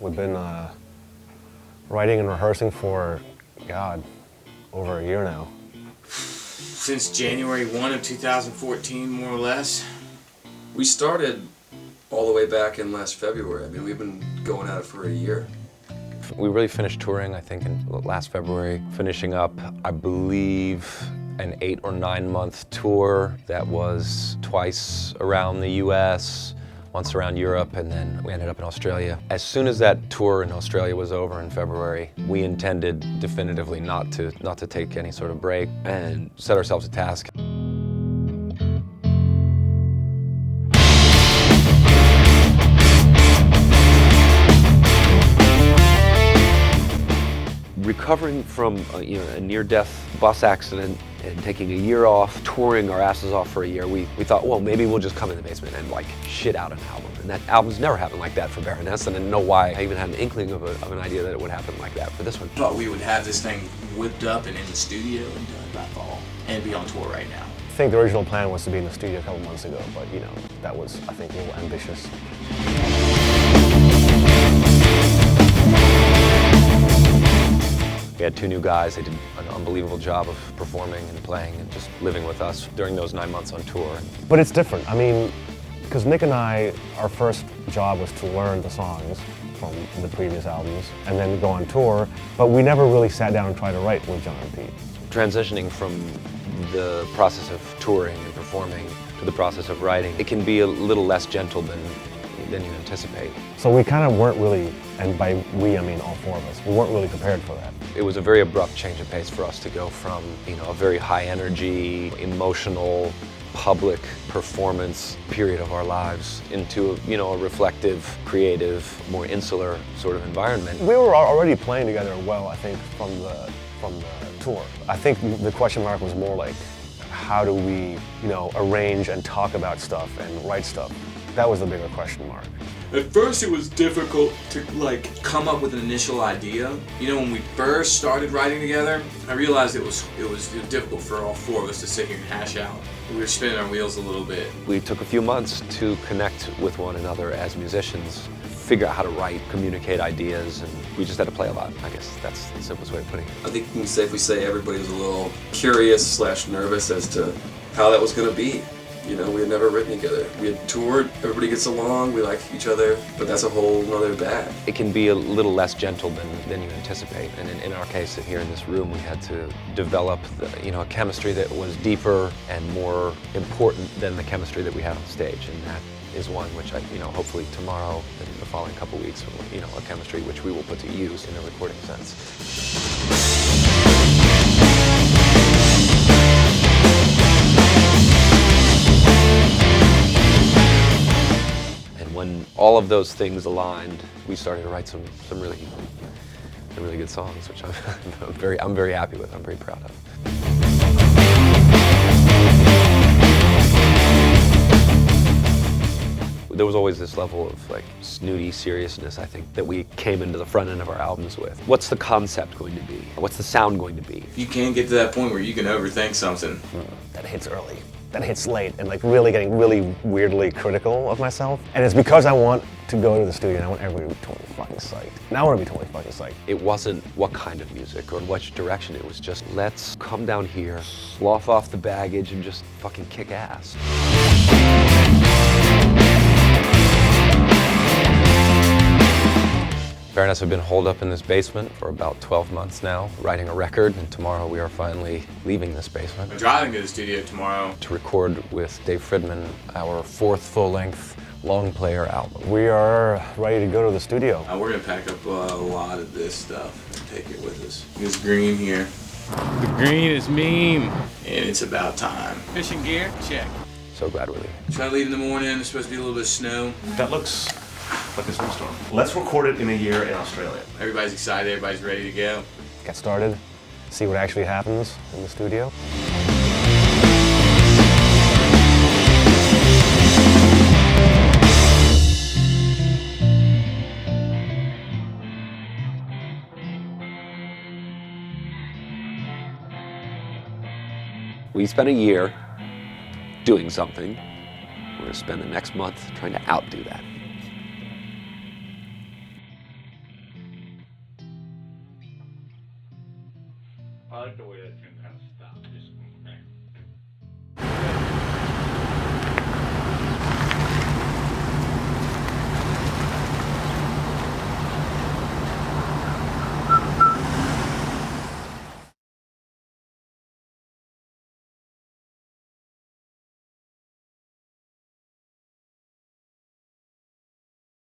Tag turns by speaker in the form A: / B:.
A: We've been writing and rehearsing for, God, over a year now.
B: Since January 1 of 2014, more or less.
C: We started all the way back in last February. I mean, we've been going at it for a year.
D: We really finished touring, I think, in last February, finishing up, I believe, an 8 or 9 month tour that was twice around the US, once around Europe, and then we ended up in Australia. As soon as that tour in Australia was over in February, we intended definitively not to take any sort of break and set ourselves a task. Recovering from a near-death bus accident and taking a year off, touring our asses off for a year, we thought, well, maybe we'll just come in the basement and like shit out an album. And that album's never happened like that for Baroness, and I didn't know why I even had an inkling of an idea that it would happen like that for this one.
B: Thought we would have this thing whipped up and in the studio and done by fall and be on tour right now.
A: I think the original plan was to be in the studio a couple months ago, but that was, I think, a little ambitious.
D: We had 2 new guys. They did an unbelievable job of performing and playing and just living with us during those 9 months on tour.
A: But it's different. I mean, because Nick and I, our first job was to learn the songs from the previous albums and then go on tour, but we never really sat down and tried to write with John and Pete.
D: Transitioning from the process of touring and performing to the process of writing, it can be a little less gentle than you anticipate.
A: So we kind of weren't really, and by we I mean all 4 of us, we weren't really prepared for that.
D: It was a very abrupt change of pace for us to go from, a very high energy, emotional, public performance period of our lives into, a reflective, creative, more insular sort of environment.
A: We were already playing together well, I think, from the tour. I think the question mark was more like, how do we, arrange and talk about stuff and write stuff? That was the bigger question mark.
B: At first it was difficult to come up with an initial idea. When we first started writing together, I realized it was difficult for all 4 of us to sit here and hash out. We were spinning our wheels a little bit.
D: We took a few months to connect with one another as musicians, figure out how to write, communicate ideas, and we just had to play a lot. I guess that's the simplest way of putting it.
C: I think we can safely say everybody was a little curious/nervous as to how that was going to be. We had never written together. We had toured, everybody gets along, we like each other, but that's a whole nother bag.
D: It can be a little less gentle than you anticipate, and in our case, here in this room, we had to develop a chemistry that was deeper and more important than the chemistry that we had on stage, and that is one which hopefully tomorrow and the following couple weeks, a chemistry which we will put to use in a recording sense. When all of those things aligned, we started to write some really good songs, which I'm very happy with. I'm very proud of. There was always this level of snooty seriousness, I think, that we came into the front end of our albums with. What's the concept going to be? What's the sound going to be?
B: You can't get to that point where you can overthink something.
A: That hits early. That hits late, and really getting really weirdly critical of myself. And it's because I want to go to the studio and I want everybody to be totally fucking psyched. And I want to be totally fucking psyched.
D: It wasn't what kind of music or in which direction. It was just, let's come down here, slough off the baggage, and just fucking kick ass. Baroness have been holed up in this basement for about 12 months now, writing a record, and tomorrow we are finally leaving this basement.
B: We're driving to the studio tomorrow
D: to record with Dave Fridman our 4th full-length long player album.
A: We are ready to go to the studio.
B: We're gonna pack up a lot of this stuff and take it with us. This green here. The green is meme, and it's about time. Fishing gear, check.
D: So glad we're leaving.
B: Try to leave in the morning. There's supposed to be a little bit of snow.
E: That looks like a snowstorm. Let's record it in a year in Australia.
B: Everybody's excited, everybody's ready to go.
A: Get started, see what actually happens in the studio.
D: We spent a year doing something. We're going to spend the next month trying to outdo that.